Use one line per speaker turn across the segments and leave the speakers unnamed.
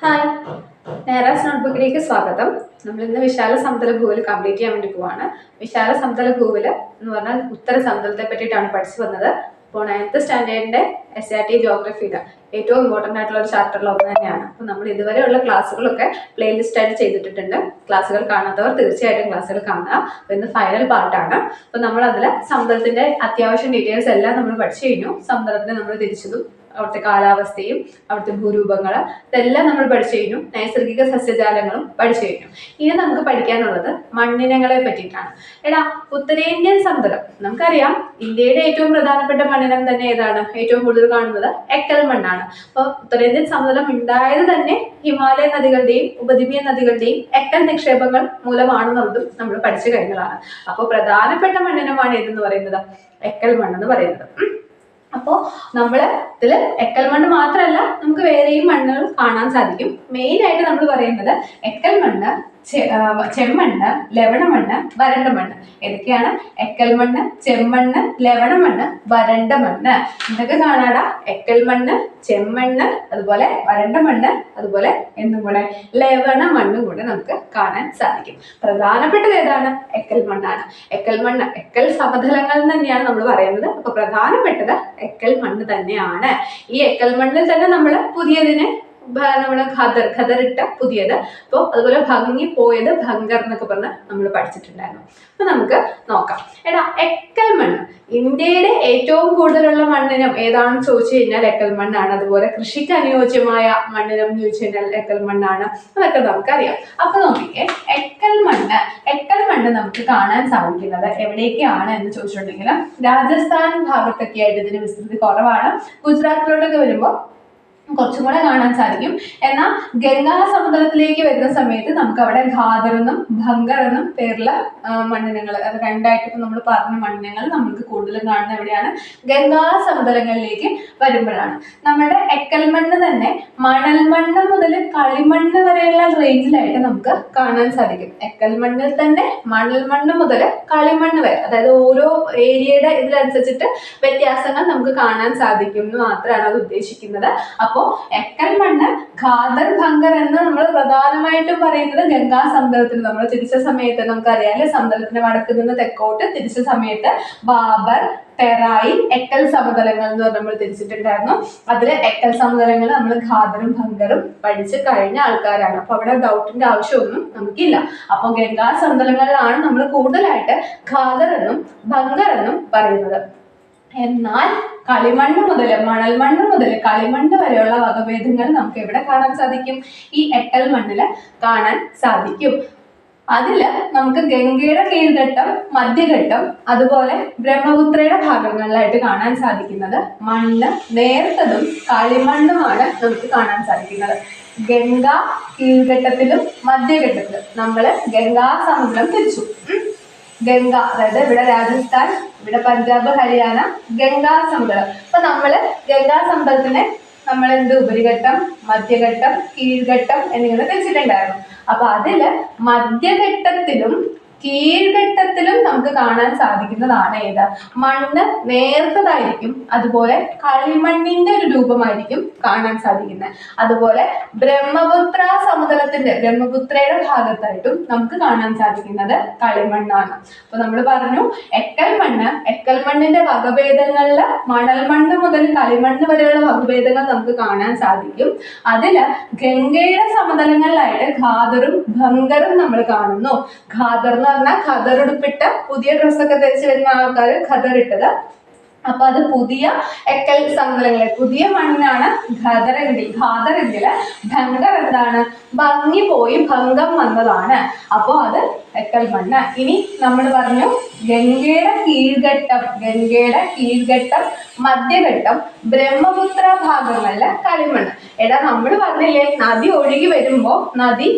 Hi, നേരാസ് നോട്ട്ബുക്കിലേക്ക് സ്വാഗതം. നമ്മൾ ഇന്ന് വിശാല സമതല ഭൂവിൽ കംപ്ലീറ്റ് ചെയ്യാൻ വേണ്ടി പോവാണ്. വിശാല സമതല ഭൂവിൽ എന്ന് പറഞ്ഞാൽ ഉത്തര സമതലത്തെ പറ്റിയിട്ടാണ് പഠിച്ചു വന്നത്. അപ്പോൾ 9th സ്റ്റാൻഡേർഡിന്റെ SRT ജോഗ്രഫിയിൽ ഏറ്റവും ഇമ്പോർട്ടൻ്റ് ആയിട്ടുള്ള ഒരു ചാപ്റ്ററിൽ ഒന്ന് തന്നെയാണ്. അപ്പോൾ നമ്മൾ ഇതുവരെയുള്ള ക്ലാസ്സുകളൊക്കെ പ്ലേലിസ്റ്റ് ആയിട്ട് ചെയ്തിട്ടുണ്ട്. ക്ലാസ്സുകൾ കാണാത്തവർ തീർച്ചയായിട്ടും ക്ലാസ്സുകൾ കാണുക. അപ്പോൾ ഇന്ന് ഫൈനൽ പാർട്ടാണ്. അപ്പോൾ നമ്മൾ അതിൽ സമതലത്തിന്റെ അത്യാവശ്യം ഡീറ്റെയിൽസ് എല്ലാം നമ്മൾ പഠിച്ചു കഴിഞ്ഞു. സമതലത്തിനെ നമ്മൾ തിരിച്ചതും അവിടുത്തെ കാലാവസ്ഥയും അവിടുത്തെ ഭൂരൂപങ്ങൾ ഇതെല്ലാം നമ്മൾ പഠിച്ചു കഴിഞ്ഞു. നൈസർഗിക സസ്യജാലങ്ങളും പഠിച്ചു കഴിഞ്ഞു. ഇനി നമുക്ക് പഠിക്കാനുള്ളത് മണ്ണിനങ്ങളെ പറ്റിയിട്ടാണ്. ഉത്തരേന്ത്യൻ സമതലം നമുക്കറിയാം, ഇന്ത്യയുടെ ഏറ്റവും പ്രധാനപ്പെട്ട മണ്ണിനം തന്നെ ഏതാണ്? ഏറ്റവും കൂടുതൽ കാണുന്നത് എക്കൽ മണ്ണാണ്. അപ്പോൾ ഉത്തരേന്ത്യൻ സമതലം ഉണ്ടായത് തന്നെ ഹിമാലയ നദികളുടെയും ഉപദ്വീപീയ നദികളുടെയും എക്കൽ നിക്ഷേപങ്ങൾ മൂലമാണെന്നുള്ളതും നമ്മൾ പഠിച്ചു കഴിഞ്ഞതാണ്. അപ്പോൾ പ്രധാനപ്പെട്ട മണ്ണിനമാണ് ഏതെന്ന് പറയുന്നത്? എക്കൽ മണ്ണെന്ന് പറയുന്നത്. അപ്പോൾ നമ്മൾ ഇതിൽ എക്കൽ മണ്ണ് മാത്രമല്ല, നമുക്ക് വേറെയും മണ്ണുകൾ കാണാൻ സാധിക്കും. മെയിനായിട്ട് നമ്മൾ പറയുന്നത് എക്കൽ മണ്ണ്, ചെമ്മണ്ണ്, ലവണമണ്ണ്, വരണ്ട മണ്ണ്. ഏതൊക്കെയാണ്? എക്കൽ മണ്ണ്, ചെമ്മണ്ണ്, ലവണമണ്ണ്, വരണ്ട മണ്ണ്. ഇതൊക്കെ കാണാടാ. എക്കൽ മണ്ണ്, ചെമ്മണ്ണ്, അതുപോലെ വരണ്ട മണ്ണ്, അതുപോലെ എന്നും കൂടെ ലവണ മണ്ണും കൂടെ നമുക്ക് കാണാൻ സാധിക്കും. പ്രധാനപ്പെട്ടത് ഏതാണ്? എക്കൽ മണ്ണാണ്. എക്കൽ മണ്ണ്, എക്കൽ സമതലങ്ങൾ തന്നെയാണ് നമ്മൾ പറയുന്നത്. അപ്പൊ പ്രധാനപ്പെട്ടത് എക്കൽ മണ്ണ് തന്നെയാണ്. ഈ എക്കൽ മണ്ണിൽ തന്നെ നമ്മൾ പുതിയതിനെ നമ്മള് ഖദറിട്ട പുതിയത്, അപ്പോൾ അതുപോലെ ഭംഗി പോയത് ഭങ്കർ എന്നൊക്കെ പറഞ്ഞ് നമ്മൾ പഠിച്ചിട്ടുണ്ടായിരുന്നു. അപ്പൊ നമുക്ക് നോക്കാം. എക്കൽ മണ്ണ് ഇന്ത്യയുടെ ഏറ്റവും കൂടുതലുള്ള മണ്ണിനം ഏതാണെന്ന് ചോദിച്ചു കഴിഞ്ഞാൽ എക്കൽ മണ്ണാണ്. അതുപോലെ കൃഷിക്ക് അനുയോജ്യമായ മണ്ണിനം എന്ന് ചോദിച്ചു കഴിഞ്ഞാൽ എക്കൽ മണ്ണാണ്. അതൊക്കെ നമുക്കറിയാം. അപ്പൊ നോക്കിക്കേ, എക്കൽ മണ്ണ് നമുക്ക് കാണാൻ സാധിക്കുന്നത് എവിടേക്കാണ് എന്ന് ചോദിച്ചിട്ടുണ്ടെങ്കിൽ രാജസ്ഥാൻ ഭാഗത്തൊക്കെ ആയിട്ട് ഇതിന് വിസ്തൃതി കുറവാണ്. ഗുജറാത്തിലോട്ടൊക്കെ വരുമ്പോൾ കുറച്ചും കൂടെ കാണാൻ സാധിക്കും. എന്നാൽ ഗംഗാ സമതലത്തിലേക്ക് വരുന്ന സമയത്ത് നമുക്ക് അവിടെ ഖാദർ എന്നും ഭങ്കർ എന്നും പേരുള്ള മണ്ണിനങ്ങൾ, അത് രണ്ടായിട്ട് നമ്മൾ പറഞ്ഞ മണ്ണിനങ്ങൾ നമുക്ക് കൂടുതലും കാണുന്ന എവിടെയാണ്? ഗംഗാ സമതലങ്ങളിലേക്ക് വരുമ്പോഴാണ്. നമ്മുടെ എക്കൽ മണ്ണ് തന്നെ മണൽ മണ്ണ് മുതൽ കളിമണ്ണ് വരെയുള്ള റേഞ്ചിലായിട്ട് നമുക്ക് കാണാൻ സാധിക്കും. എക്കൽ മണ്ണിൽ തന്നെ മണൽ മണ്ണ് മുതൽ കളിമണ്ണ് വരെ, അതായത് ഓരോ ഏരിയയുടെ ഇതിനനുസരിച്ചിട്ട് വ്യത്യാസങ്ങൾ നമുക്ക് കാണാൻ സാധിക്കും എന്ന് മാത്രമാണ് അത് ഉദ്ദേശിക്കുന്നത്. അപ്പോൾ എക്കൽ മണ്ണ്, ഖാദർ, ഭങ്കർ എന്ന് നമ്മൾ പ്രധാനമായിട്ടും പറയുന്നത് ഗംഗാ സമതലത്തിൽ. നമ്മൾ തിരിച്ച സമയത്ത് നമുക്കറിയാം, സമതലത്തിന്റെ വടക്ക് നിന്ന് തെക്കോട്ട് തിരിച്ച സമയത്ത് ബാബർ, ടെറായി, എക്കൽ സമതലങ്ങൾ എന്ന് പറഞ്ഞ് നമ്മൾ തിരിച്ചിട്ടുണ്ടായിരുന്നു. അതില് എക്കൽ സമതലങ്ങൾ നമ്മൾ ഖാദറും ഭങ്കറും പഠിച്ച് കഴിഞ്ഞ ആൾക്കാരാണ്. അപ്പൊ അവിടെ ഡൗട്ടിന്റെ ആവശ്യമൊന്നും നമുക്കില്ല. അപ്പൊ ഗംഗാ സമതലങ്ങളിലാണ് നമ്മൾ കൂടുതലായിട്ട് ഖാദർ എന്നും ഭങ്കർ എന്നും പറയുന്നത്. എന്നാൽ കളിമണ്ണ് മുതൽ മണൽ മണ്ണ് മുതൽ കളിമണ്ണ് വരെയുള്ള വകഭേദങ്ങൾ നമുക്ക് എവിടെ കാണാൻ സാധിക്കും? ഈ എക്കൽ മണ്ണില് കാണാൻ സാധിക്കും. അതില് നമുക്ക് ഗംഗയുടെ കീഴ്ഘട്ടം, മധ്യഘട്ടം, അതുപോലെ ബ്രഹ്മപുത്രയുടെ ഭാഗങ്ങളിലായിട്ട് കാണാൻ സാധിക്കുന്നത് മണ്ണ് നേർത്തതും കളിമണ്ണുമാണ് നമുക്ക് കാണാൻ സാധിക്കുന്നത്. ഗംഗ കീഴ്ഘട്ടത്തിലും മധ്യഘട്ടത്തിലും നമ്മൾ ഗംഗാ സമതലം തിരിച്ചു. ഗംഗ, അതായത് ഇവിടെ രാജസ്ഥാൻ, ഇവിടെ പഞ്ചാബ്, ഹരിയാന, ഗംഗാ സമതലം. അപ്പൊ നമ്മള് ഗംഗാ സമതലത്തിനെ നമ്മൾ ഉപരിഘട്ടം, മധ്യഘട്ടം, കീഴ്ഘട്ടം എന്നിങ്ങനെ തിരിച്ചിട്ടുണ്ടായിരുന്നു. അപ്പൊ അതില് മധ്യഘട്ടത്തിലും കീഴ്ഘട്ടത്തിലും നമുക്ക് കാണാൻ സാധിക്കുന്നതാണ് ഏത്? മണ്ണ് നേർത്തതായിരിക്കും, അതുപോലെ കളിമണ്ണിന്റെ ഒരു രൂപമായിരിക്കും കാണാൻ സാധിക്കുന്നത്. അതുപോലെ ബ്രഹ്മപുത്രയുടെ ഭാഗത്തായിട്ടും നമുക്ക് കാണാൻ സാധിക്കുന്നത് കളിമണ്ണാണ്. അപ്പൊ നമ്മൾ പറഞ്ഞു, എക്കൽ മണ്ണിന്റെ വകഭേദങ്ങളില് മണൽ മണ്ണ് മുതൽ കളിമണ്ണ് വരെയുള്ള വകഭേദങ്ങൾ നമുക്ക് കാണാൻ സാധിക്കും. അതില് ഗംഗയുടെ സമതലങ്ങളിലായിട്ട് ഖാദറും ഭങ്കറും നമ്മൾ കാണുന്നു. ഖാദർ എന്ന് പറഞ്ഞാൽ ഖദർ ഉടുപ്പിട്ട് പുതിയ ഡ്രസ്സൊക്കെ ധരിച്ച് വരുന്ന ആൾക്കാർ ഖദർ ഇട്ടത്. അപ്പൊ അത് പുതിയ എക്കൽ സമതലങ്ങളിൽ പുതിയ മണ്ണാണ് ഖാദറെങ്കിൽ ഭങ്കർ എന്താണ്? ഭംഗി പോയി ഭംഗം വന്നതാണ്. അപ്പോ അത് എക്കൽ മണ്ണ്. ഇനി നമ്മൾ പറഞ്ഞു ഗംഗയുടെ കീഴ്ഘട്ടം, മധ്യഘട്ടം, ബ്രഹ്മപുത്ര ഭാഗങ്ങളിലെ കളിമണ്ണ്. നമ്മൾ പറഞ്ഞില്ലേ, നദി ഒഴുകി വരുമ്പോ നദി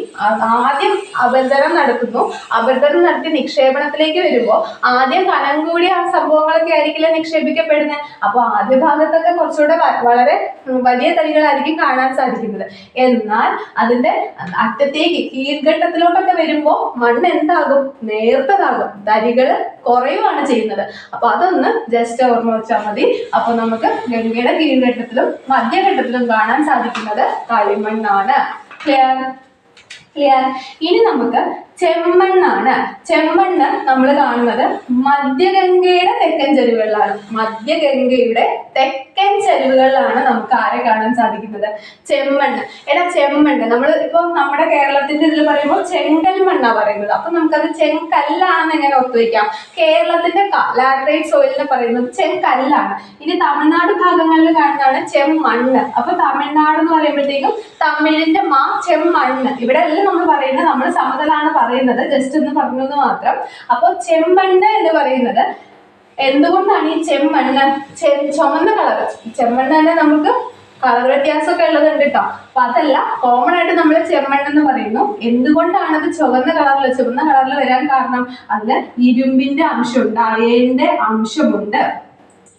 ആദ്യം അപർദനം നടത്തി നിക്ഷേപണത്തിലേക്ക് വരുമ്പോ ആദ്യം കനം കൂടിയ ആ സംഭവങ്ങളൊക്കെ ആയിരിക്കില്ല നിക്ഷേപിക്കപ്പെടുന്നത്. അപ്പൊ ആദ്യ ഭാഗത്തൊക്കെ കുറച്ചുകൂടെ വളരെ വലിയ തരികളായിരിക്കും കാണാൻ സാധിക്കുന്നത്. എന്നാൽ അതിന്റെ അറ്റത്തേക്ക് കീഴ്ഘട്ടത്തിലോട്ടൊക്കെ വരുമ്പോ മണ്ണ് എന്താകും? നേർത്തതാകും, തരികള് കുറയുവാണ് ചെയ്യുന്നത്. അപ്പൊ അതൊന്ന് ജസ്റ്റ് ഓർമ്മ വെച്ചാൽ മതി. അപ്പൊ നമുക്ക് ഗംഗയുടെ കീഴ്ഘട്ടത്തിലും മധ്യഘട്ടത്തിലും കാണാൻ സാധിക്കുന്നത് കളിമണ്ണാണ്. Clear clear. ഇനി നമുക്ക് ചെമ്മണ്ണാണ്. ചെമ്മണ്ണ് നമ്മൾ കാണുന്നത് മധ്യഗംഗയുടെ തെക്കൻ ചരിവുകളിലാണ്. മധ്യഗംഗയുടെ തെക്കൻ ചരിവുകളിലാണ് നമുക്ക് ആരെ കാണാൻ സാധിക്കുന്നത്? ചെമ്മണ്ണ്. ചെമ്മണ്ണ് നമ്മൾ ഇപ്പൊ നമ്മുടെ കേരളത്തിന്റെ ഇതിൽ പറയുമ്പോൾ ചെങ്കൽ മണ്ണാ പറയുന്നത്. അപ്പൊ നമുക്കത് ചെങ്കല്ലാണെന്ന് എങ്ങനെ ഓർത്തുവെക്കാം? കേരളത്തിന്റെ ലാറ്ററൈറ്റ് സോയിലിനെ പറയുന്നത് ചെങ്കല്ലാണ്. ഇനി തമിഴ്നാട് ഭാഗങ്ങളിൽ കാണുന്നതാണ് ചെമ്മണ്ണ്. അപ്പൊ തമിഴ്നാട് എന്ന് പറയുമ്പോഴത്തേക്കും തമിഴിന്റെ ചെമ്മണ്ണ്. ഇവിടെ എല്ലാം നമ്മൾ പറയുന്നത് നമ്മൾ സമതലാണ് പറയുന്നത്, ജസ്റ്റ് ഒന്ന് പറഞ്ഞത് മാത്രം. അപ്പൊ ചെമ്മണ്ണ് എന്ന് പറയുന്നത് എന്തുകൊണ്ടാണ് ഈ ചെമ്മണ്ണ് ചുമന്ന കളർ? ചെമ്മണ്ണ് തന്നെ നമുക്ക് കളർ വ്യത്യാസമൊക്കെ ഉള്ളതുണ്ട് കേട്ടോ. അപ്പൊ അതല്ല, കോമൺ ആയിട്ട് നമ്മൾ ചെമ്മണ്ണ് എന്ന് പറയുന്നു. എന്തുകൊണ്ടാണ് അത് ചുവന്ന കളറിൽ വരാൻ കാരണം? അതില് ഇരുമ്പിന്റെ അംശമുണ്ട്, അയണിന്റെ അംശമുണ്ട്.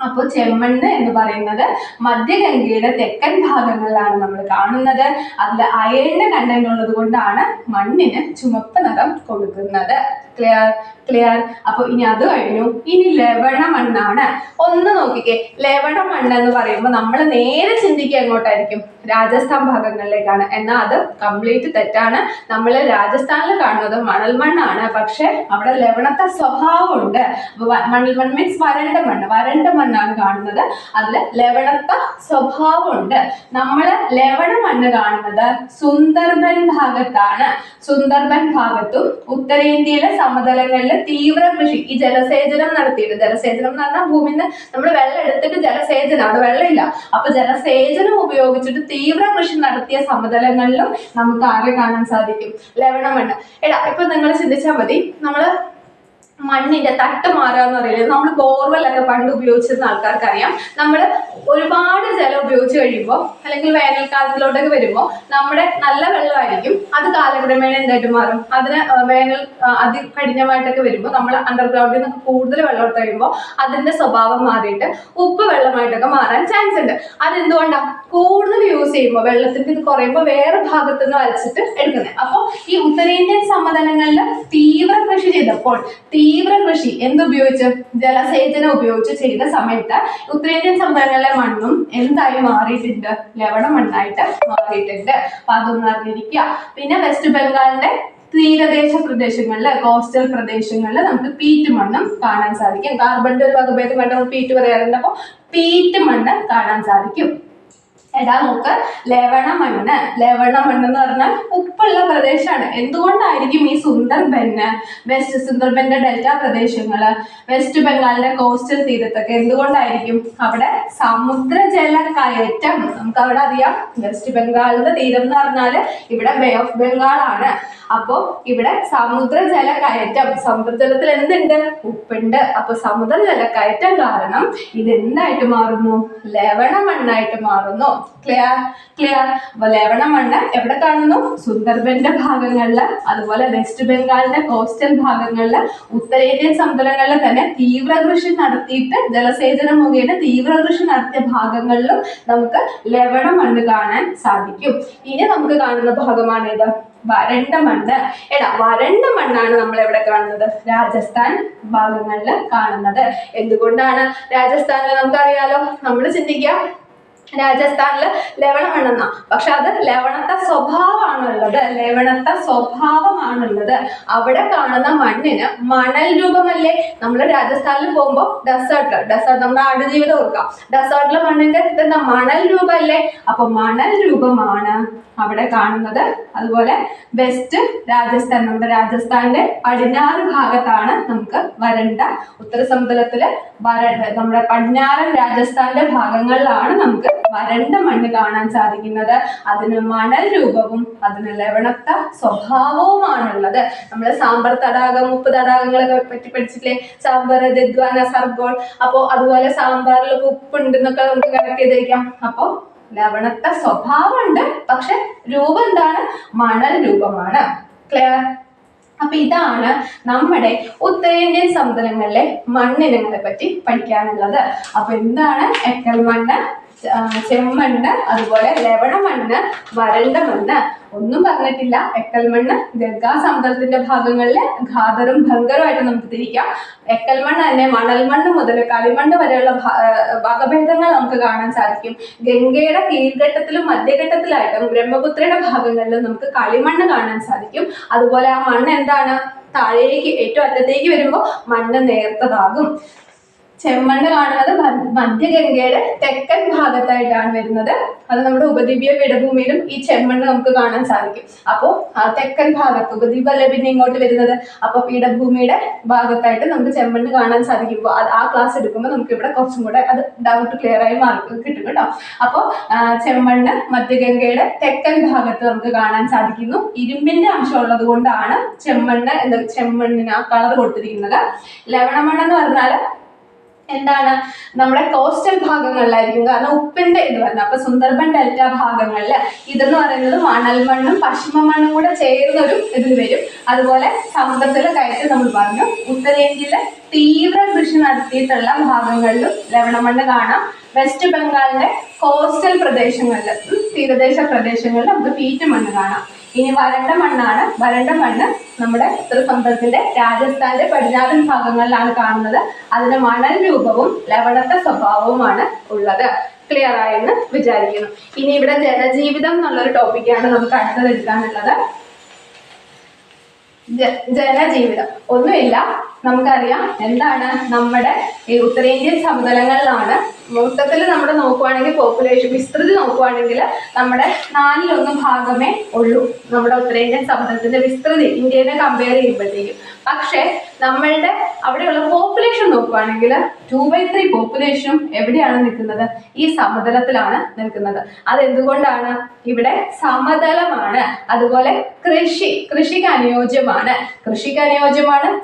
അപ്പൊ ചെമ്മണ്ണ് എന്ന് പറയുന്നത് മധ്യഗംഗയുടെ തെക്കൻ ഭാഗങ്ങളിലാണ് നമ്മൾ കാണുന്നത്. അതിൽ അയണിന്റെ കണ്ടന്റ് ഉള്ളത് കൊണ്ടാണ് മണ്ണിന് ചുമപ്പ് നിറം കൊടുക്കുന്നത്. Clear clear. അപ്പൊ ഇനി അത് കഴിഞ്ഞു. ഇനി ലവണ മണ്ണാണ്. ഒന്ന് നോക്കിക്കേ, ലവണ മണ്ണ് എന്ന് പറയുമ്പോൾ നമ്മൾ നേരെ ചിന്തിക്കുക എങ്ങോട്ടായിരിക്കും? രാജസ്ഥാൻ ഭാഗങ്ങളിലേക്കാണ്. എന്നാൽ അത് കംപ്ലീറ്റ് തെറ്റാണ്. നമ്മൾ രാജസ്ഥാനിൽ കാണുന്നത് മണൽ മണ്ണാണ്, പക്ഷെ അവിടെ ലവണത്തെ സ്വഭാവമുണ്ട്. മണൽ മണ്ണ് മീൻസ് വരണ്ട മണ്ണാണ് കാണുന്നത്. അതിൽ ലവണത്ത സ്വഭാവമുണ്ട്. നമ്മൾ ലവണ മണ്ണ് കാണുന്നത് സുന്ദർബൻ ഭാഗത്താണ്. സുന്ദർബൻ ഭാഗത്തും ഉത്തരേന്ത്യയിലെ സമതലങ്ങളിൽ തീവ്ര കൃഷി, ഈ ജലസേചനം നടത്തിയിട്ട്, ജലസേചനം എന്ന് പറഞ്ഞാൽ ഭൂമിയിൽ നിന്ന് നമ്മൾ വെള്ളം എടുത്തിട്ട് ജലസേചനം, അവിടെ വെള്ളമില്ല, അപ്പൊ ജലസേചനം ഉപയോഗിച്ചിട്ട് തീവ്ര കൃഷി നടത്തിയ സമതലങ്ങളിലും നമുക്ക് ആരെ കാണാൻ സാധിക്കും? ലവണ മണ്ണ്. ഇപ്പൊ നിങ്ങൾ ചിന്തിച്ചാൽ മതി, നമ്മള് മണ്ണിന്റെ തട്ട് മാറാന്ന് പറയുന്നത് നമ്മൾ ബോർവെല്ലൊക്കെ പണ്ട് ഉപയോഗിച്ചിരുന്ന ആൾക്കാർക്ക് അറിയാം. നമ്മൾ ഒരുപാട് ജലം ഉപയോഗിച്ച് കഴിയുമ്പോൾ അല്ലെങ്കിൽ വേനൽക്കാലത്തിലോട്ടൊക്കെ വരുമ്പോൾ നമ്മുടെ നല്ല വെള്ളമായിരിക്കും, അത് കാലക്രമേണ എന്തായിട്ട് മാറും? അതിന് വേനൽ അതികഠിനമായിട്ടൊക്കെ വരുമ്പോൾ നമ്മൾ അണ്ടർഗ്രൗണ്ടിൽ നിന്ന് കൂടുതൽ വെള്ളം എടുത്ത് കഴിയുമ്പോൾ അതിന്റെ സ്വഭാവം മാറിയിട്ട് ഉപ്പ് വെള്ളമായിട്ടൊക്കെ മാറാൻ ചാൻസ് ഉണ്ട്. അതെന്തുകൊണ്ടാണ്? കൂടുതൽ യൂസ് ചെയ്യുമ്പോൾ വെള്ളത്തിന്റെ ഇത് കുറയുമ്പോൾ വേറെ ഭാഗത്ത് നിന്ന് വലിച്ചിട്ട് എടുക്കുന്നത്. അപ്പോൾ ഈ ഉത്തരേന്ത്യൻ സമതലങ്ങളിൽ തീവ്ര കൃഷി ചെയ്തപ്പോൾ, തീവ്ര കൃഷി എന്തുപയോഗിച്ച്? ജലസേചനം ഉപയോഗിച്ച് ചെയ്ത സമയത്ത് ഉത്തരേന്ത്യൻ സമതലങ്ങളിലെ മണ്ണും എന്തായി മാറിയിട്ടുണ്ട്? ലവണ മണ്ണായിട്ട് മാറിയിട്ടുണ്ട്. അപ്പൊ അതൊന്നും അറിഞ്ഞിരിക്കുക. പിന്നെ വെസ്റ്റ് ബംഗാളിന്റെ തീരദേശ പ്രദേശങ്ങളില്, കോസ്റ്റൽ പ്രദേശങ്ങളിൽ നമുക്ക് പീറ്റ് മണ്ണും കാണാൻ സാധിക്കും. കാർബണിന്റെ ഒരു വകഭേദം കണ്ട് നമ്മൾ പീറ്റ് പറയാറുണ്ട്. അപ്പൊ പീറ്റ് മണ്ണ് കാണാൻ സാധിക്കും. നോക്ക്, ലവണ മണ്ണ് എന്ന് പറഞ്ഞാൽ ഉപ്പുള്ള പ്രദേശമാണ്. എന്തുകൊണ്ടായിരിക്കും ഈ സുന്ദർബന്, വെസ്റ്റ് സുന്ദർബന്റെ ഡെൽറ്റ പ്രദേശങ്ങള്, വെസ്റ്റ് ബംഗാളിന്റെ കോസ്റ്റൽ തീരത്തൊക്കെ എന്തുകൊണ്ടായിരിക്കും? അവിടെ സമുദ്രജല കയറ്റം. നമുക്ക് അവിടെ അറിയാം, വെസ്റ്റ് ബംഗാളിന്റെ തീരം എന്ന് പറഞ്ഞാല് ഇവിടെ ബേ ഓഫ് ബംഗാൾ ആണ്. അപ്പോ ഇവിടെ സമുദ്രജല കയറ്റം, സമുദ്രജലത്തിൽ എന്തുണ്ട്? ഉപ്പുണ്ട്. അപ്പൊ സമുദ്രജല കയറ്റം കാരണം ഇത് എന്തായിട്ട് മാറുന്നു? ലവണ മണ്ണായിട്ട് മാറുന്നു. Clear clear. അപ്പൊ ലവണ മണ്ണ് എവിടെ കാണുന്നു? സുന്ദർബന്റെ ഭാഗങ്ങളില്, അതുപോലെ വെസ്റ്റ് ബംഗാളിന്റെ കോസ്റ്റൽ ഭാഗങ്ങളില്, ഉത്തരേന്ത്യൻ സമതലങ്ങളിൽ തന്നെ തീവ്ര കൃഷി നടത്തിയിട്ട് ജലസേചനം മുഖേന തീവ്ര കൃഷി നടത്തിയ ഭാഗങ്ങളിലും നമുക്ക് ലവണ മണ്ണ് കാണാൻ സാധിക്കും. ഇനി നമുക്ക് കാണുന്ന ഭാഗമാണ് ഇത് വരണ്ട മണ്ണ്. വരണ്ട മണ്ണാണ് നമ്മൾ എവിടെ കാണുന്നത്? രാജസ്ഥാൻ ഭാഗങ്ങളിൽ കാണുന്നത്. എന്തുകൊണ്ടാണ് രാജസ്ഥാനിൽ? നമുക്കറിയാലോ, നമ്മൾ ചിന്തിക്കാം രാജസ്ഥാനില് ലവണ മണ്ണെന്നാ, പക്ഷെ അത് ലവണത്തെ സ്വഭാവമാണുള്ളത്. അവിടെ കാണുന്ന മണ്ണിന് മണൽ രൂപമല്ലേ? നമ്മൾ രാജസ്ഥാനിൽ പോകുമ്പോൾ ഡെസേർട്ട് നമ്മുടെ ആടുജീവിതം ഓർക്കാം. ഡെസേർട്ടിലെ മണ്ണിന്റെ എന്താ? മണൽ രൂപമല്ലേ? അപ്പൊ മണൽ രൂപമാണ് അവിടെ കാണുന്നത്. അതുപോലെ വെസ്റ്റ് രാജസ്ഥാൻ, നമ്മുടെ രാജസ്ഥാന്റെ പടിഞ്ഞാറ് ഭാഗത്താണ് നമുക്ക് വരണ്ട, ഉത്തര സമതലത്തില് നമ്മുടെ പടിഞ്ഞാറൻ രാജസ്ഥാന്റെ ഭാഗങ്ങളിലാണ് നമുക്ക് വരണ്ട മണ്ണ് കാണാൻ സാധിക്കുന്നത്. അതിന് മണൽ രൂപവും അതിന് ലവണത്ത സ്വഭാവവുമാണുള്ളത്. നമ്മൾ സാമ്പാർ തടാകം, ഉപ്പ് തടാകങ്ങളൊക്കെ പറ്റി പഠിച്ചിട്ടില്ലേ? സാമ്പാർ, ദിദ്വാന, സർഗോൾ. അപ്പോ അതുപോലെ സാമ്പാറിൽ ഉപ്പുണ്ട് എന്നൊക്കെ നമുക്ക് കണക്ട് ചെയ്ത് വയ്ക്കാം. അപ്പോ ലവണത്ത സ്വഭാവമുണ്ട്, പക്ഷെ രൂപം എന്താണ്? മണൽ രൂപമാണ്. ക്ലിയർ. അപ്പൊ ഇതാണ് നമ്മുടെ ഉത്തരേന്ത്യൻ സമതലങ്ങളിലെ മണ്ണിനങ്ങളെ പറ്റി പഠിക്കാനുള്ളത്. അപ്പൊ എന്താണ് എക്കൽ മണ്ണ്, ചെമ്മണ്ണ്, അതുപോലെ ലവണമണ്ണ്, വരണ്ട മണ്ണ്. ഒന്നും പറഞ്ഞിട്ടില്ല. എക്കൽ മണ്ണ് ഗംഗാ സമതലത്തിന്റെ ഭാഗങ്ങളിൽ ഘാതറും ഭംഗറുമായിട്ട് നമുക്ക് തിരിക്കാം. എക്കൽ മണ്ണ് തന്നെ മണൽ മണ്ണ് മുതൽ കളിമണ്ണ് വരെയുള്ള വകഭേദങ്ങൾ നമുക്ക് കാണാൻ സാധിക്കും. ഗംഗയുടെ കീഴ്ഘട്ടത്തിലും മധ്യഘട്ടത്തിലായിട്ടും ബ്രഹ്മപുത്രയുടെ ഭാഗങ്ങളിലും നമുക്ക് കളിമണ്ണ് കാണാൻ സാധിക്കും. അതുപോലെ ആ മണ്ണ് എന്താണ്, താഴേക്ക് ഏറ്റവും അറ്റത്തേക്ക് വരുമ്പോൾ മണ്ണ് നേർത്തതാകും. ചെമ്മണ്ണ് കാണുന്നത് മധ്യഗംഗയുടെ തെക്കൻ ഭാഗത്തായിട്ടാണ് വരുന്നത്. അത് നമ്മുടെ ഉപദ്വീപീയ പീഠഭൂമിയിലും ഈ ചെമ്മണ്ണ് നമുക്ക് കാണാൻ സാധിക്കും. അപ്പോൾ തെക്കൻ ഭാഗത്ത് ഉപദ്വീപ് അല്ലേ പിന്നെ ഇങ്ങോട്ട് വരുന്നത്, അപ്പോൾ പീഠഭൂമിയുടെ ഭാഗത്തായിട്ട് നമുക്ക് ചെമ്മണ്ണ് കാണാൻ സാധിക്കും. ആ ക്ലാസ് എടുക്കുമ്പോൾ നമുക്ക് ഇവിടെ കുറച്ചും കൂടെ അത് ഡൗട്ട് ക്ലിയർ ആയി മാർക്ക് കിട്ടും കേട്ടോ. അപ്പോൾ ചെമ്മണ്ണ് മധ്യഗംഗയുടെ തെക്കൻ ഭാഗത്ത് നമുക്ക് കാണാൻ സാധിക്കുന്നു. ഇരുമ്പിന്റെ അംശം ഉള്ളത് കൊണ്ടാണ് ചെമ്മണ്ണിന് ആ കളർ കൊടുത്തിരിക്കുന്നത്. ലവണമണ്ണ് എന്ന് പറഞ്ഞാൽ എന്താണ്, നമ്മുടെ കോസ്റ്റൽ ഭാഗങ്ങളിലായിരിക്കും, കാരണം ഉപ്പിന്റെ ഇത് വരുന്നത്. അപ്പൊ സുന്ദർബൻ ഡെൽറ്റ ഭാഗങ്ങളിൽ ഇതെന്ന് പറയുന്നത് മണൽ മണ്ണും പശ്ചിമ മണ്ണും കൂടെ ചേർന്നൊരു ഇതിൽ വരും. അതുപോലെ സമുദ്രത്തിലെ കയറ്റം നമ്മൾ പറഞ്ഞു. ഉത്തരേന്ത്യയിലെ തീവ്ര കൃഷി നടത്തിയിട്ടുള്ള ഭാഗങ്ങളിലും ലവണമണ്ണ് കാണാം. വെസ്റ്റ് ബംഗാളിന്റെ കോസ്റ്റൽ പ്രദേശങ്ങളിൽ, തീരദേശ പ്രദേശങ്ങളിൽ നമുക്ക് പീറ്റ് മണ്ണ് കാണാം. ഇനി വരണ്ട മണ്ണാണ്. വരണ്ട മണ്ണ് നമ്മുടെ ഉത്തര സമുദ്രത്തിന്റെ രാജസ്ഥാന്റെ പടിഞ്ഞാറൻ ഭാഗങ്ങളിലാണ് കാണുന്നത്. അതിന് മണൽ രൂപവും ലവണത്തെ സ്വഭാവവുമാണ് ഉള്ളത്. ക്ലിയർ ആയെന്ന് വിചാരിക്കുന്നു. ഇനി ഇവിടെ ജനജീവിതം എന്നുള്ളൊരു ടോപ്പിക്കാണ് നമുക്ക് അടുത്തത് എടുക്കാനുള്ളത്. ജനജീവിതം ഒന്നുമില്ല, നമുക്കറിയാം എന്താണ്, നമ്മുടെ ഈ ഉത്തരേന്ത്യൻ സമതലങ്ങളിലാണ് മൊത്തത്തിൽ നമ്മൾ നോക്കുവാണെങ്കിൽ പോപ്പുലേഷൻ വിസ്തൃതി നോക്കുവാണെങ്കിൽ നമ്മുടെ 4/1 ഭാഗമേ ഉള്ളൂ നമ്മുടെ ഉത്തരേന്ത്യൻ സമതലത്തിന്റെ വിസ്തൃതി ഇന്ത്യനെ കമ്പയർ ചെയ്യുമ്പോഴത്തേക്കും. പക്ഷേ നമ്മളുടെ അവിടെയുള്ള പോപ്പുലേഷൻ നോക്കുവാണെങ്കിൽ 2/3 പോപ്പുലേഷനും എവിടെയാണ് നിൽക്കുന്നത്, ഈ സമതലത്തിലാണ് നിൽക്കുന്നത്. അതെന്തുകൊണ്ടാണ്? ഇവിടെ സമതലമാണ്. അതുപോലെ കൃഷിക്ക് അനുയോജ്യമാണ്.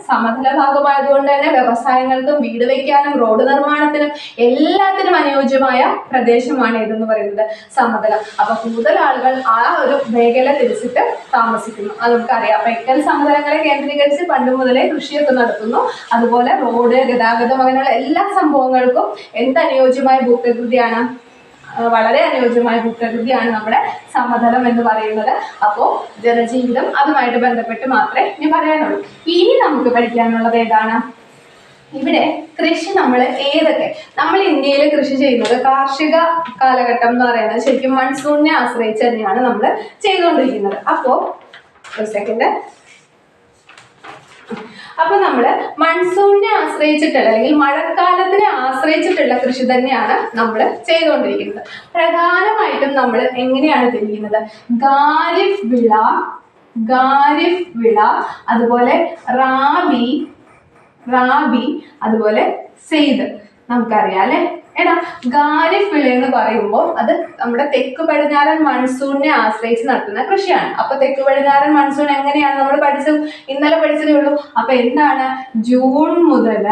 സമതല ഭാഗമായതുകൊണ്ട് തന്നെ വ്യവസായങ്ങൾക്കും വീട് വയ്ക്കാനും റോഡ് നിർമ്മാണത്തിനും എല്ലാത്തിനും അനുയോജ്യമായ പ്രദേശമാണ് ഇതെന്ന് പറയുന്നത് സമതലം. അപ്പൊ കൂടുതൽ ആളുകൾ ആ ഒരു മേഖല തിരിച്ചിട്ട് താമസിക്കുന്നു. അത് നമുക്കറിയാം. അപ്പൊ എക്കൽ സമതലങ്ങളെ കേന്ദ്രീകരിച്ച് പണ്ട് മുതലേ കൃഷിയൊക്കെ നടത്തുന്നു. അതുപോലെ റോഡ് ഗതാഗതം അങ്ങനെയുള്ള എല്ലാ സംഭവങ്ങൾക്കും അനുയോജ്യമായ ഭൂപ്രകൃതിയാണ്, വളരെ അനുയോജ്യമായ ഭൂപ്രകൃതിയാണ് നമ്മുടെ സമതലം എന്ന് പറയുന്നത്. അപ്പോൾ ജനജീവിതം അതുമായിട്ട് ബന്ധപ്പെട്ട് മാത്രമേ ഇനി പറയാനുള്ളൂ. ഇനി നമുക്ക് പഠിക്കാനുള്ളത് ഏതാണ്? ഇവിടെ കൃഷി നമ്മൾ ഇന്ത്യയിൽ കൃഷി ചെയ്യുന്നത് കാർഷിക കാലഘട്ടം എന്ന് പറയുന്നത് ശരിക്കും മൺസൂണിനെ ആശ്രയിച്ച് തന്നെയാണ് നമ്മൾ ചെയ്തുകൊണ്ടിരിക്കുന്നത്. അപ്പോൾ ഒരു സെക്കൻഡ്. അപ്പൊ നമ്മൾ മൺസൂണിനെ ആശ്രയിച്ചിട്ടുള്ള അല്ലെങ്കിൽ മഴക്കാലത്തിനെ ആശ്രയിച്ചിട്ടുള്ള കൃഷി തന്നെയാണ് നമ്മൾ ചെയ്തുകൊണ്ടിരിക്കുന്നത്. പ്രധാനമായിട്ടും നമ്മൾ എങ്ങനെയാണ് തിരിയുന്നത്? ഖാരിഫ് വിള, അതുപോലെ റാബി, അതുപോലെ സെയ്ദ് നമുക്കറിയാം അല്ലെ. ഖാരിഫ് വിള എന്ന് പറയുമ്പോൾ അത് നമ്മുടെ തെക്ക് പടിഞ്ഞാറൻ മൺസൂണിനെ ആശ്രയിച്ച് നടത്തുന്ന കൃഷിയാണ്. അപ്പൊ തെക്ക് പടിഞ്ഞാറൻ മൺസൂൺ എങ്ങനെയാണ് നമ്മൾ ഇന്നലെ പഠിച്ചതേ ഉള്ളൂ. അപ്പൊ എന്താണ്? ജൂൺ മുതൽ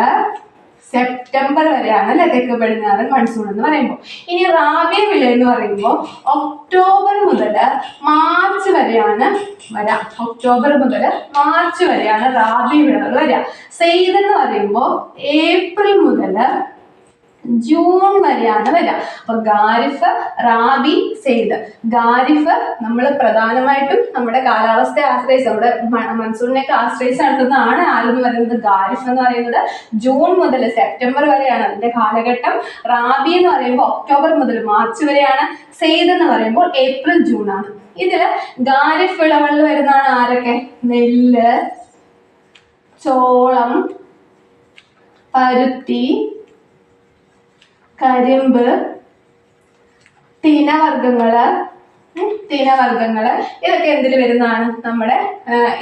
സെപ്റ്റംബർ വരെയാണ് അല്ലെ തെക്ക് പടിഞ്ഞാറൻ മൺസൂൺ എന്ന് പറയുമ്പോൾ. ഇനി റാബി വിള എന്ന് പറയുമ്പോൾ ഒക്ടോബർ മുതൽ മാർച്ച് വരെയാണ് റാബി വിളകൾ വരിക. സെയ്ദ് എന്ന് പറയുമ്പോൾ ഏപ്രിൽ മുതൽ ജൂൺ വരെയാണ് വരിക. അപ്പൊ ഖാരിഫ്, റാബി, സെയ്ദ്. ഖാരിഫ് നമ്മൾ പ്രധാനമായിട്ടും നമ്മുടെ കാലാവസ്ഥയെ ആശ്രയിച്ച് നമ്മുടെ മൺസൂണിനെയൊക്കെ ആശ്രയിച്ച് നടത്തുന്നതാണ് ആരെന്ന് പറയുന്നത് ഖാരിഫ് എന്ന് പറയുന്നത്. ജൂൺ മുതൽ സെപ്റ്റംബർ വരെയാണ് അതിന്റെ കാലഘട്ടം. റാബി എന്ന് പറയുമ്പോൾ ഒക്ടോബർ മുതൽ മാർച്ച് വരെയാണ്. സെയ്ദ് എന്ന് പറയുമ്പോൾ ഏപ്രിൽ ജൂൺ ആണ്. ഇതില് ഖാരിഫ് വിളകളിൽ വരുന്നതാണ് ആരൊക്കെ? നെല്ല്, ചോളം, പരുത്തി, കരിമ്പ്, തിനവർഗങ്ങള് ഇതൊക്കെ എന്തിൽ വരുന്നതാണ്? നമ്മുടെ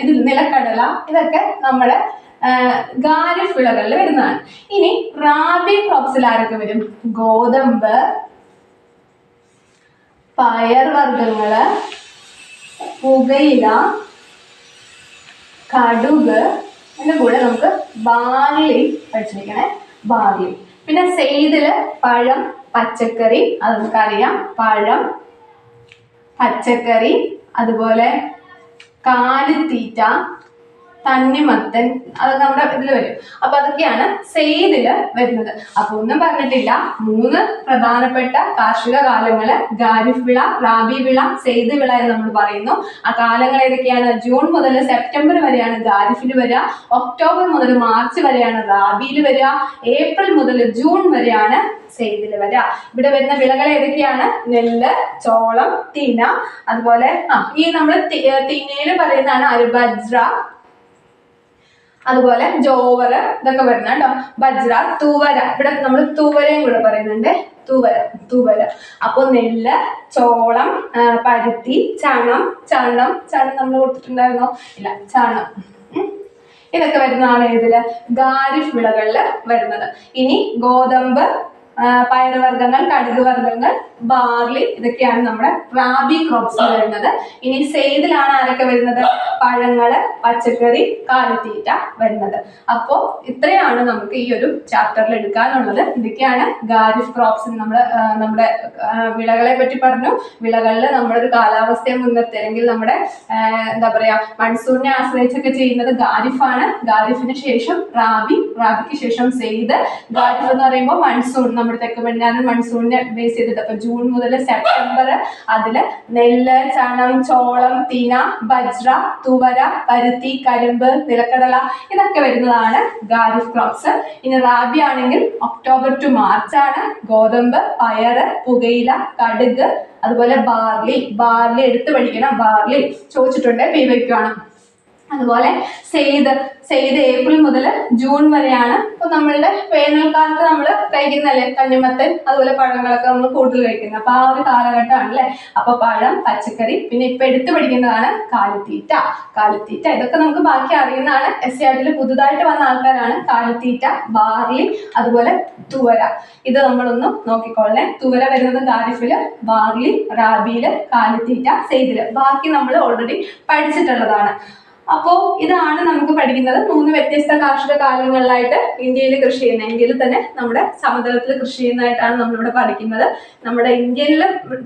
ഇതിൽ നിലക്കടല, ഇതൊക്കെ നമ്മുടെ ഖാരിഫ് വിളകളിൽ വരുന്നതാണ്. ഇനി റാബി ക്രോപ്സിൽ ആരൊക്കെ വരും? ഗോതമ്പ്, പയർവർഗങ്ങള്, പുകയില, കടുക്, അതിന്റെ കൂടെ നമുക്ക് ബാർലി പഠിച്ചിരിക്കണേ, ബാർലി. പിന്നെ സെയ്ദില് പഴം, പച്ചക്കറി, അത് നമുക്കറിയാം. പഴം, പച്ചക്കറി, അതുപോലെ കാലിത്തീറ്റ, തണ്ണിമത്തൻ, അതൊക്കെ നമ്മുടെ ഇതിൽ വരും. അപ്പൊ അതൊക്കെയാണ് സെയ്തില് വരുന്നത്. അപ്പൊ ഒന്നും പറഞ്ഞിട്ടില്ല, 3 പ്രധാനപ്പെട്ട കാർഷിക കാലങ്ങള് ഖാരിഫ് വിള, റാബി വിള, സെയ്ത് വിള എന്ന് നമ്മൾ പറയുന്നു. ആ കാലങ്ങൾ ഏതൊക്കെയാണ്? ജൂൺ മുതൽ സെപ്റ്റംബർ വരെയാണ് ഖാരിഫിൽ വരിക, ഒക്ടോബർ മുതൽ മാർച്ച് വരെയാണ് റാബിയിൽ വരിക, ഏപ്രിൽ മുതൽ ജൂൺ വരെയാണ് സെയ്തിൽ വരിക. ഇവിടെ വരുന്ന വിളകൾ ഏതൊക്കെയാണ്? നെല്ല്, ചോളം, തിന, അതുപോലെ ഈ നമ്മൾ തിനയില് പറയുന്നതാണ് ബജ്ര, അതുപോലെ ജോവർ, ഇതൊക്കെ വരുന്ന കേട്ടോ. ബജ്ര, തൂവര, ഇവിടെ നമ്മൾ തൂവരയും കൂടെ പറയുന്നുണ്ട്, തൂവര. അപ്പൊ നെല്ല്, ചോളം, പരുത്തി, ചണം നമ്മൾ കൊടുത്തിട്ടുണ്ടായിരുന്നോ? ഇല്ല, ചണം. ഇതൊക്കെ വരുന്നതാണ് ഏതില്? ഖാരിഫ് വിളകളില് വരുന്നത്. ഇനി ഗോതമ്പ്, പയറുവർഗ്ഗങ്ങൾ, കടുക് വർഗ്ഗങ്ങൾ, ബാർലി, ഇതൊക്കെയാണ് നമ്മുടെ റാബി ക്രോപ്സ് വരുന്നത്. ഇനി സെയ്തിലാണ് ആരൊക്കെ വരുന്നത്? പഴങ്ങള്, പച്ചക്കറി, കാലിത്തീറ്റ വരുന്നത്. അപ്പോ ഇത്രയാണ് നമുക്ക് ഈ ഒരു ചാപ്റ്ററിൽ എടുക്കാനുള്ളത്. ഇതൊക്കെയാണ് ഖാരിഫ് ക്രോപ്സ്. നമ്മുടെ വിളകളെ പറ്റി പറഞ്ഞു. വിളകളിൽ നമ്മളൊരു കാലാവസ്ഥയെ മുൻനിർത്തി, അല്ലെങ്കിൽ നമ്മുടെ എന്താ പറയാ, മൺസൂണിനെ ആശ്രയിച്ചൊക്കെ ചെയ്യുന്നത് ഖാരിഫാണ്. ഖാരിഫിന് ശേഷം റാബി, റാബിക്ക് ശേഷം സെയ്ത്. ഖാരിഫ് എന്ന് പറയുമ്പോൾ മൺസൂൺ, നമ്മുടെ തെക്ക് പടിഞ്ഞാറൻ മൺസൂണിനെ ബേസ് ചെയ്തിട്ട്, അപ്പൊ ജൂൺ മുതൽ സെപ്റ്റംബർ അതില് നെല്ല്, ചണം, ചോളം, തിന, ബജ്ര, തുവര, പരുത്തി, കരിമ്പ്, നിലക്കടല, ഇതൊക്കെ വരുന്നതാണ് ഖാരിഫ് ക്രോപ്സ്. ഇനി റാബി ആണെങ്കിൽ ഒക്ടോബർ ടു മാർച്ച് ആണ്. ഗോതമ്പ്, പയറ്, പുകയില, കടുക്, അതുപോലെ ബാർലി എടുത്ത് പഠിക്കണം. ബാർലി ചോദിച്ചിട്ടുണ്ട്, PYQ. അതുപോലെ സെയ്ത് ഏപ്രിൽ മുതൽ ജൂൺ വരെയാണ്. ഇപ്പൊ നമ്മളുടെ വേനൽക്കാലത്ത് നമ്മൾ കഴിക്കുന്നല്ലേ തണ്ണിമത്തൻ, അതുപോലെ പഴങ്ങളൊക്കെ നമ്മൾ കൂടുതൽ കഴിക്കുന്നത്. അപ്പൊ ആ ഒരു കാലഘട്ടമാണ് അല്ലെ. അപ്പൊ പഴം, പച്ചക്കറി, പിന്നെ ഇപ്പൊ എടുത്തു പഠിക്കുന്നതാണ് കാലിത്തീറ്റ. ഇതൊക്കെ നമുക്ക് ബാക്കി അറിയുന്നതാണ്. SCERT പുതുതായിട്ട് വന്ന ആൾക്കാരാണ്. കാലിത്തീറ്റ, ബാർലി, അതുപോലെ തുവര. ഇത് നമ്മളൊന്ന് നോക്കിക്കൊള്ളേ. തുവര വരുന്നത് ഖാരിഫില്, ബാർലി റാബിയില്, കാലിത്തീറ്റ സെയ്തില്. ബാക്കി നമ്മൾ ഓൾറെഡി പഠിച്ചിട്ടുള്ളതാണ്. അപ്പോ ഇതാണ് നമുക്ക് പഠിക്കുന്നത്. 3 വ്യത്യസ്ത കാർഷിക കാലങ്ങളിലായിട്ട് ഇന്ത്യയിൽ കൃഷി ചെയ്യുന്ന, ഇന്ത്യയിൽ തന്നെ നമ്മുടെ സമതലത്തിൽ കൃഷി ചെയ്യുന്നതായിട്ടാണ് നമ്മളിവിടെ പഠിക്കുന്നത്. നമ്മുടെ ഇന്ത്യയിൽ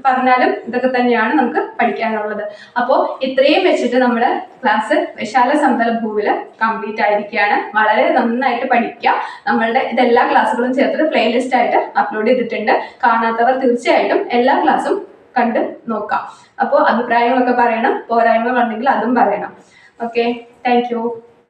പറഞ്ഞാലും ഇതൊക്കെ തന്നെയാണ് നമുക്ക് പഠിക്കാനുള്ളത്. അപ്പോൾ ഇത്രയും വെച്ചിട്ട് നമ്മുടെ ക്ലാസ് വിശാല സമതല ഭൂവില് കംപ്ലീറ്റ് ആയിരിക്കുകയാണ്. വളരെ നന്നായിട്ട് പഠിക്കുക. നമ്മളുടെ ഇതെല്ലാ ക്ലാസ്സുകളും ചേർത്തിട്ട് പ്ലേലിസ്റ്റ് ആയിട്ട് അപ്ലോഡ് ചെയ്തിട്ടുണ്ട്. കാണാത്തവർ തീർച്ചയായിട്ടും എല്ലാ ക്ലാസ്സും കണ്ട് നോക്കാം. അപ്പോൾ അഭിപ്രായങ്ങളൊക്കെ പറയണം, പോരായ്മകൾ ഉണ്ടെങ്കിൽ അതും പറയണം. Okay, thank you.